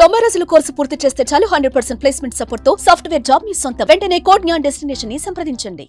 90 రోజుల కోర్సు పూర్తి చేస్తే చాలు 100% ప్లేస్మెంట్ సపోర్ట్ తో సాఫ్ట్వేర్ జాబ్ మీ సొంతం. వెంటనే కోడ్ జ్ఞాన్ డెస్టినేషన్ ని సంప్రదించండి.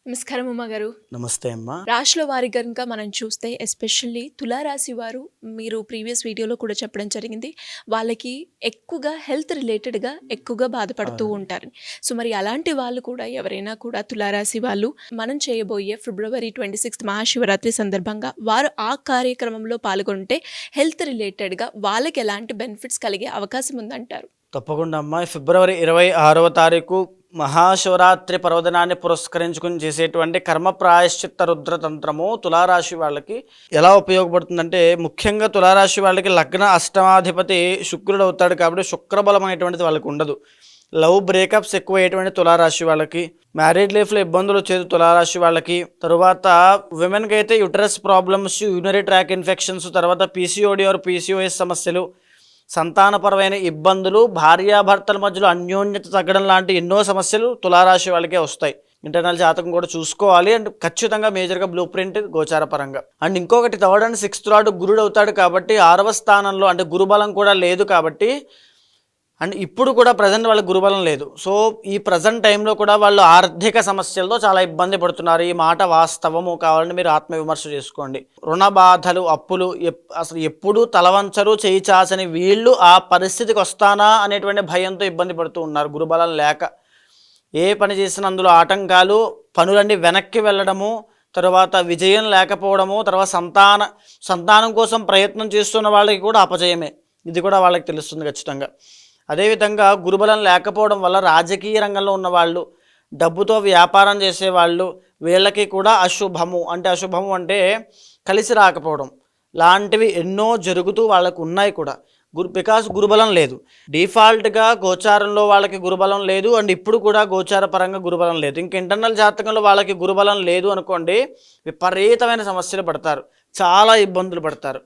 నమస్కారం ఉమా గారు. నమస్తే అమ్మా. రాశుల వారి కనుక మనం చూస్తే ఎస్పెషల్లీ తులారాశి వారు, మీరు ప్రీవియస్ వీడియోలో కూడా చెప్పడం జరిగింది, వాళ్ళకి ఎక్కువగా హెల్త్ రిలేటెడ్గా ఎక్కువగా బాధపడుతూ ఉంటారు. సో మరి అలాంటి వాళ్ళు కూడా ఎవరైనా కూడా తులారాశి వాళ్ళు మనం చేయబోయే ఫిబ్రవరి 26 మహాశివరాత్రి సందర్భంగా వారు ఆ కార్యక్రమంలో పాల్గొంటే హెల్త్ రిలేటెడ్గా వాళ్ళకి ఎలాంటి బెనిఫిట్స్ కలిగే అవకాశం ఉందంటారు? తప్పకుండా అమ్మా. ఫిబ్రవరి 26వ తారీఖు మహాశివరాత్రి పర్వదినాన్ని పురస్కరించుకుని చేసేటువంటి కర్మ ప్రాయశ్చిత్త రుద్రతంత్రము తులారాశి వాళ్ళకి ఎలా ఉపయోగపడుతుందంటే, ముఖ్యంగా తులారాశి వాళ్ళకి లగ్న అష్టమాధిపతి శుక్రుడు అవుతాడు కాబట్టి శుక్రబలం అనేటువంటిది వాళ్ళకి ఉండదు. లవ్ బ్రేకప్స్ ఎక్కువ అయ్యేటువంటి తులారాశి వాళ్ళకి, మ్యారీడ్ లైఫ్లో ఇబ్బందులు వచ్చేది తులారాశి వాళ్ళకి, తర్వాత విమెన్కి అయితే uterus problems, urinary tract infections, తర్వాత పీసీఓడి ఆర్ పీసీఓఎస్ సమస్యలు, సంతానపరమైన ఇబ్బందులు, భార్యాభర్తల మధ్యలో అన్యోన్యత తగ్గడం లాంటి ఎన్నో సమస్యలు తులారాశి వాళ్ళకే వస్తాయి. ఇంటర్నల్ జాతకం కూడా చూసుకోవాలి అండ్ ఖచ్చితంగా మేజర్గా బ్లూ ప్రింట్ గోచార పరంగా. అండ్ ఇంకొకటి 3rd and 6th లార్డ్ గురుడు అవుతాడు కాబట్టి 6వ స్థానంలో అంటే గురుబలం కూడా లేదు కాబట్టి, అండ్ ఇప్పుడు కూడా ప్రజెంట్ వాళ్ళకి గురుబలం లేదు. సో ఈ ప్రజెంట్ టైంలో కూడా వాళ్ళు ఆర్థిక సమస్యలతో చాలా ఇబ్బంది పడుతున్నారు. ఈ మాట వాస్తవము, కావాలని మీరు ఆత్మవిమర్శ చేసుకోండి. రుణ బాధలు, అప్పులు, అసలు ఎప్పుడూ తలవంచరు చేయి చాచని వీళ్ళు ఆ పరిస్థితికి వస్తానా అనేటువంటి భయంతో ఇబ్బంది పడుతూ ఉన్నారు గురుబలం లేక. ఏ పని చేసినా అందులో ఆటంకాలు, పనులన్నీ వెనక్కి వెళ్ళడము, తర్వాత విజయం లేకపోవడము, తర్వాత సంతానం కోసం ప్రయత్నం చేస్తున్న వాళ్ళకి కూడా అపజయమే. ఇది కూడా వాళ్ళకి తెలుస్తుంది ఖచ్చితంగా. అదేవిధంగా గురుబలం లేకపోవడం వల్ల రాజకీయ రంగంలో ఉన్నవాళ్ళు, డబ్బుతో వ్యాపారం చేసేవాళ్ళు, వీళ్ళకి కూడా అశుభము అంటే కలిసి రాకపోవడం లాంటివి ఎన్నో జరుగుతూ వాళ్ళకు ఉన్నాయి కూడా. బికాస్ గురుబలం లేదు. డిఫాల్ట్గా గోచారంలో వాళ్ళకి గురుబలం లేదు అండ్ ఇప్పుడు కూడా గోచార పరంగా గురుబలం లేదు. ఇంక ఇంటర్నల్ జాతకంలో వాళ్ళకి గురుబలం లేదు అనుకోండి, విపరీతమైన సమస్యలు పడతారు, చాలా ఇబ్బందులు పడతారు.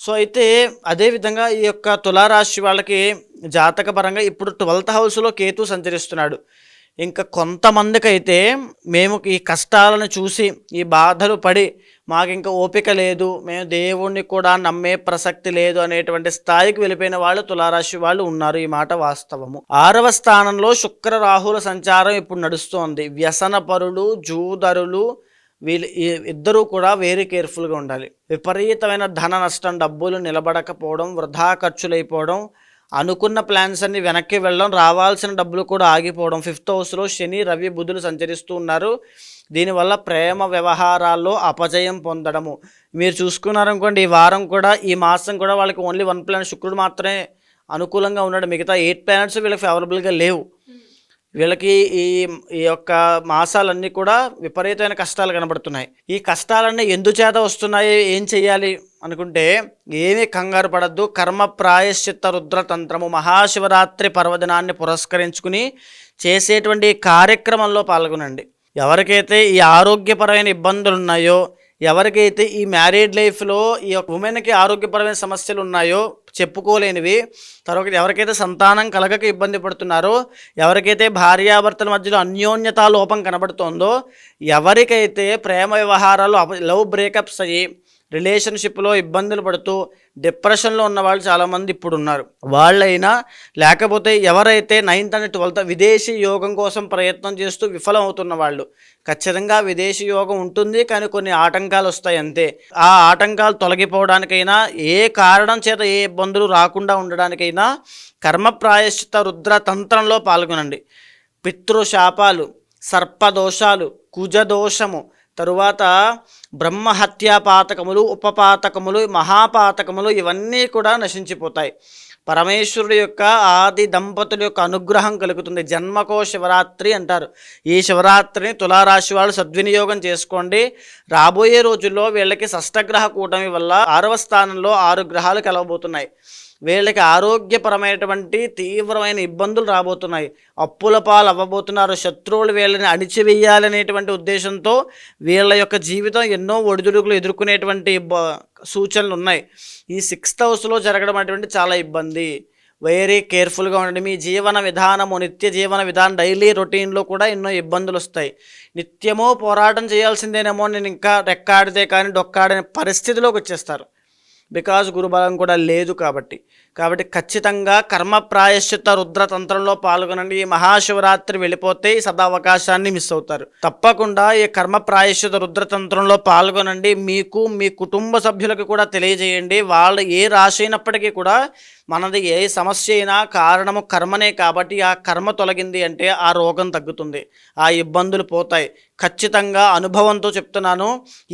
సో అయితే అదేవిధంగా ఈ యొక్క తులారాశి వాళ్ళకి జాతక పరంగా ఇప్పుడు 12th హౌస్లో కేతు సంచరిస్తున్నాడు. ఇంకా కొంతమందికి అయితే మేము ఈ కష్టాలను చూసి ఈ బాధలు పడి మాకు ఇంకా ఓపిక లేదు, మేము దేవుణ్ణి కూడా నమ్మే ప్రసక్తి లేదు అనేటువంటి స్థాయికి వెళ్ళిపోయిన వాళ్ళు తులారాశి వాళ్ళు ఉన్నారు. ఈ మాట వాస్తవము. 6వ స్థానంలో శుక్ర రాహుల సంచారం ఇప్పుడు నడుస్తోంది. వ్యసన పరులు, జూదరులు, వీళ్ళు ఇద్దరూ కూడా వెరీ కేర్ఫుల్గా ఉండాలి. విపరీతమైన ధన నష్టం, డబ్బులు నిలబడకపోవడం, వృధా ఖర్చులైపోవడం, అనుకున్న ప్లాన్స్ అన్ని వెనక్కి వెళ్ళడం, రావాల్సిన డబ్బులు కూడా ఆగిపోవడం. 5th హౌస్లో శని, రవి, బుధులు సంచరిస్తూ ఉన్నారు. దీనివల్ల ప్రేమ వ్యవహారాల్లో అపజయం పొందడము. మీరు చూసుకున్నారనుకోండి, ఈ వారం కూడా, ఈ మాసం కూడా వాళ్ళకి ఓన్లీ 1 ప్లానెట్ శుక్రుడు మాత్రమే అనుకూలంగా ఉన్నాడు. మిగతా 8 ప్లానెట్స్ వీళ్ళకి ఫేవరబుల్గా లేవు. వీళ్ళకి ఈ యొక్క మాసాలన్నీ కూడా విపరీతమైన కష్టాలు కనబడుతున్నాయి. ఈ కష్టాలన్నీ ఎందుచేత వస్తున్నాయి, ఏం చెయ్యాలి అనుకుంటే ఏమీ కంగారు పడద్దు. కర్మ ప్రాయశ్చిత్త రుద్రతంత్రము మహాశివరాత్రి పర్వదినాన్ని పురస్కరించుకుని చేసేటువంటి కార్యక్రమంలో పాల్గొనండి. ఎవరికైతే ఈ ఆరోగ్యపరమైన ఇబ్బందులు ఉన్నాయో, ఎవరికైతే ఈ మ్యారీడ్ లైఫ్లో ఈ ఉమెన్కి ఆరోగ్యపరమైన సమస్యలు ఉన్నాయో చెప్పుకోలేనివి, తర్వాత ఎవరికైతే సంతానం కలగక ఇబ్బంది పడుతున్నారో, ఎవరికైతే భార్యాభర్తల మధ్యలో అన్యోన్యతా లోపం కనబడుతోందో, ఎవరికైతే ప్రేమ వ్యవహారాలు లవ్ బ్రేకప్స్ అయ్యి రిలేషన్షిప్లో ఇబ్బందులు పడుతూ డిప్రెషన్లో ఉన్న వాళ్ళు చాలామంది ఇప్పుడు ఉన్నారు. వాళ్ళైనా లేకపోతే ఎవరైతే 9th and 12th విదేశీ యోగం కోసం ప్రయత్నం చేస్తూ విఫలం అవుతున్న వాళ్ళు, ఖచ్చితంగా విదేశీ యోగం ఉంటుంది, కానీ కొన్ని ఆటంకాలు వస్తాయి అంతే. ఆ ఆటంకాలు తొలగిపోవడానికైనా, ఏ కారణం చేత ఏ ఇబ్బందులు రాకుండా ఉండడానికైనా కర్మ ప్రాయశ్చిత్త రుద్ర తంత్రంలో పాల్గొనండి. పితృశాపాలు, సర్పదోషాలు, కుజదోషము, తరువాత బ్రహ్మహత్యా పాతకములు, ఉపపాతకములు, మహాపాతకములు ఇవన్నీ కూడా నశించిపోతాయి. పరమేశ్వరుడు యొక్క ఆది దంపతుల యొక్క అనుగ్రహం కలుగుతుంది. జన్మకో శివరాత్రి అంటారు. ఈ శివరాత్రిని తులారాశి వాళ్ళు సద్వినియోగం చేసుకోండి. రాబోయే రోజుల్లో వీళ్ళకి షష్టగ్రహ కూటమి వల్ల 6వ స్థానంలో 6 గ్రహాలు కలవబోతున్నాయి. వీళ్ళకి ఆరోగ్యపరమైనటువంటి తీవ్రమైన ఇబ్బందులు రాబోతున్నాయి. అప్పుల పాలు అవ్వబోతున్నారు. శత్రువులు వీళ్ళని అణిచివేయాలనేటువంటి ఉద్దేశంతో వీళ్ళ యొక్క జీవితం ఎన్నో ఒడిదుడుకులు ఎదుర్కొనేటువంటి సూచనలు ఉన్నాయి. ఈ 6th హౌస్లో జరగడం అనేటువంటి చాలా ఇబ్బంది. వెరీ కేర్ఫుల్గా ఉండండి. మీ జీవన విధానము, నిత్య జీవన విధానం, డైలీ రొటీన్లో కూడా ఎన్నో ఇబ్బందులు వస్తాయి. నిత్యమో పోరాటం చేయాల్సిందేనేమో, నేను ఇంకా రెక్కాడితే కానీ డొక్కాడనే పరిస్థితిలోకి వచ్చేస్తారు. బికాజ్ గురుబలం కూడా లేదు కాబట్టి ఖచ్చితంగా కర్మ ప్రాయశ్చిత్త రుద్రతంత్రంలో పాల్గొనండి. ఈ మహాశివరాత్రి వెళ్ళిపోతే ఈ సదావకాశాన్ని మిస్ అవుతారు. తప్పకుండా ఈ కర్మ ప్రాయశ్చిత్త రుద్రతంత్రంలో పాల్గొనండి. మీకు మీ కుటుంబ సభ్యులకు కూడా తెలియజేయండి. వాళ్ళు ఏ రాశి అయినప్పటికీ కూడా మనది ఏ సమస్య అయినా కారణము కర్మనే కాబట్టి ఆ కర్మ తొలగింది అంటే ఆ రోగం తగ్గుతుంది, ఆ ఇబ్బందులు పోతాయి. ఖచ్చితంగా అనుభవంతో చెప్తున్నాను.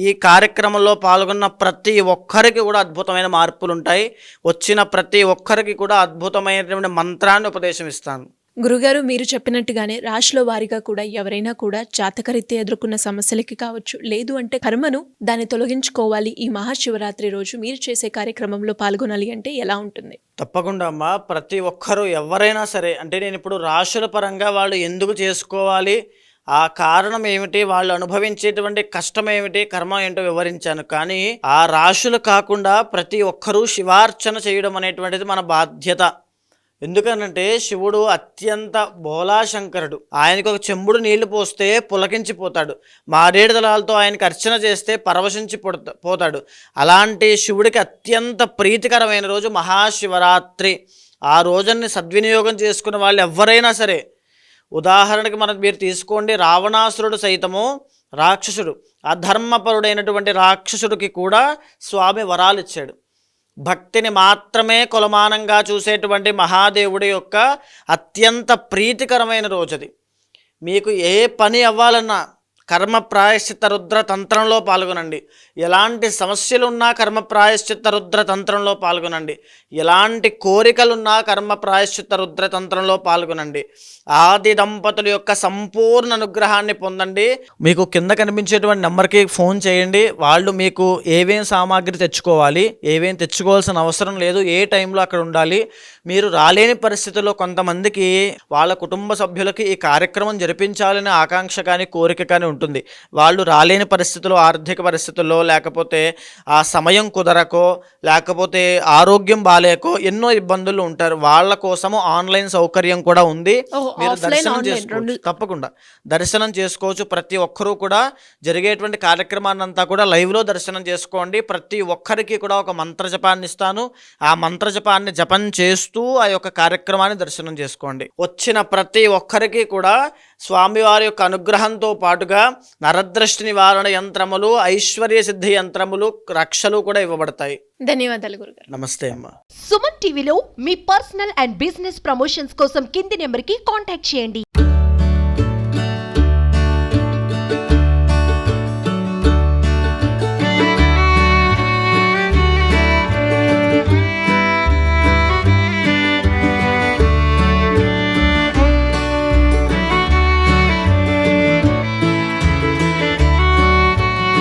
ఈ కార్యక్రమంలో పాల్గొన్న ప్రతి ఒక్కరికి కూడా అద్భుతమైన మార్పులు ఉంటాయి. వచ్చిన ప్రతి ఒక్కరికి కూడా అద్భుతమైనటువంటి మంత్రాన్ని ఉపదేశం ఇస్తాను. గురుగారు, మీరు చెప్పినట్టుగానే రాశిలో వారిగా కూడా ఎవరైనా కూడా జాతకరీత్యా ఎదుర్కొన్న సమస్యలకి కావచ్చు, లేదు అంటే కర్మను దాన్ని తొలగించుకోవాలి, ఈ మహాశివరాత్రి రోజు మీరు చేసే కార్యక్రమంలో పాల్గొనాలి అంటే ఎలా ఉంటుంది? తప్పకుండా అమ్మా. ప్రతి ఒక్కరూ ఎవరైనా సరే, అంటే నేను ఇప్పుడు రాశుల పరంగా వాళ్ళు ఎందుకు చేసుకోవాలి, ఆ కారణం ఏమిటి, వాళ్ళు అనుభవించేటువంటి కష్టం ఏమిటి, కర్మ ఏంటో వివరించాను. కానీ ఆ రాశులు కాకుండా ప్రతి ఒక్కరూ శివార్చన చేయడం అనేటువంటిది మన బాధ్యత. ఎందుకనంటే శివుడు అత్యంత బోలాశంకరుడు. ఆయనకు ఒక చెంబుడు నీళ్లు పోస్తే పులకించిపోతాడు, మారేడు దళాలతో ఆయనకు అర్చన చేస్తే పరవశించి పోతాడు. అలాంటి శివుడికి అత్యంత ప్రీతికరమైన రోజు మహాశివరాత్రి. ఆ రోజుని సద్వినియోగం చేసుకున్న వాళ్ళు ఎవరైనా సరే, ఉదాహరణకి మీరు తీసుకోండి, రావణాసురుడు సైతము రాక్షసుడు, అధర్మపరుడైనటువంటి రాక్షసుడికి కూడా స్వామి వరాలు ఇచ్చాడు. భక్తిని మాత్రమే కొలమానంగా చూసేటువంటి మహాదేవుడి యొక్క అత్యంత ప్రీతికరమైన రోజుది. మీకు ఏ పని అవ్వాలన్నా కర్మ ప్రాయశ్చిత్త రుద్ర తంత్రంలో పాల్గొనండి. ఎలాంటి సమస్యలున్నా కర్మ ప్రాయశ్చిత్త రుద్ర తంత్రంలో పాల్గొనండి. ఎలాంటి కోరికలున్నా కర్మ ప్రాయశ్చిత్త రుద్ర తంత్రంలో పాల్గొనండి. ఆది దంపతుల యొక్క సంపూర్ణ అనుగ్రహాన్ని పొందండి. మీకు కింద కనిపించేటువంటి నెంబర్కి ఫోన్ చేయండి. వాళ్ళు మీకు ఏమేం సామాగ్రి తెచ్చుకోవాలి, ఏమేం తెచ్చుకోవాల్సిన అవసరం లేదు, ఏ టైంలో అక్కడ ఉండాలి, మీరు రాలేని పరిస్థితుల్లో కొంతమందికి వాళ్ళ కుటుంబ సభ్యులకి ఈ కార్యక్రమం జరిపించాలనే ఆకాంక్ష కానీ కోరిక కానీ ఉంటుంది. వాళ్ళు రాలేని పరిస్థితుల్లో, ఆర్థిక పరిస్థితుల్లో, లేకపోతే ఆ సమయం కుదరకో, లేకపోతే ఆరోగ్యం బాలేకో ఎన్నో ఇబ్బందులు ఉంటారు. వాళ్ళ కోసము ఆన్లైన్ సౌకర్యం కూడా ఉంది. మీరు దర్శనం చేసుకోవచ్చు, తప్పకుండా దర్శనం చేసుకోవచ్చు. ప్రతి ఒక్కరూ కూడా జరిగేటువంటి కార్యక్రమాన్ని అంతా కూడా లైవ్లో దర్శనం చేసుకోండి. ప్రతి ఒక్కరికి కూడా ఒక మంత్రజపాన్ని ఇస్తాను. ఆ మంత్రజపాన్ని జపం చేస్తూ ఆ యొక్క కార్యక్రమాన్ని దర్శనం చేసుకోండి. వచ్చిన ప్రతి ఒక్కరికి కూడా స్వామివారి యొక్క అనుగ్రహంతో పాటుగా నరదృష్టి నివారణ యంత్రములు, ఐశ్వర్య సిద్ధి యంత్రములు, రక్షలు కూడా ఇవ్వబడతాయి. ధన్యవాదాలు గురుగారు. నమస్తే అమ్మా. సుమన్ టీవీలో మీ పర్సనల్ అండ్ బిజినెస్ ప్రమోషన్స్ కోసం కింది నెంబర్కి కాంటాక్ట్ చేయండి.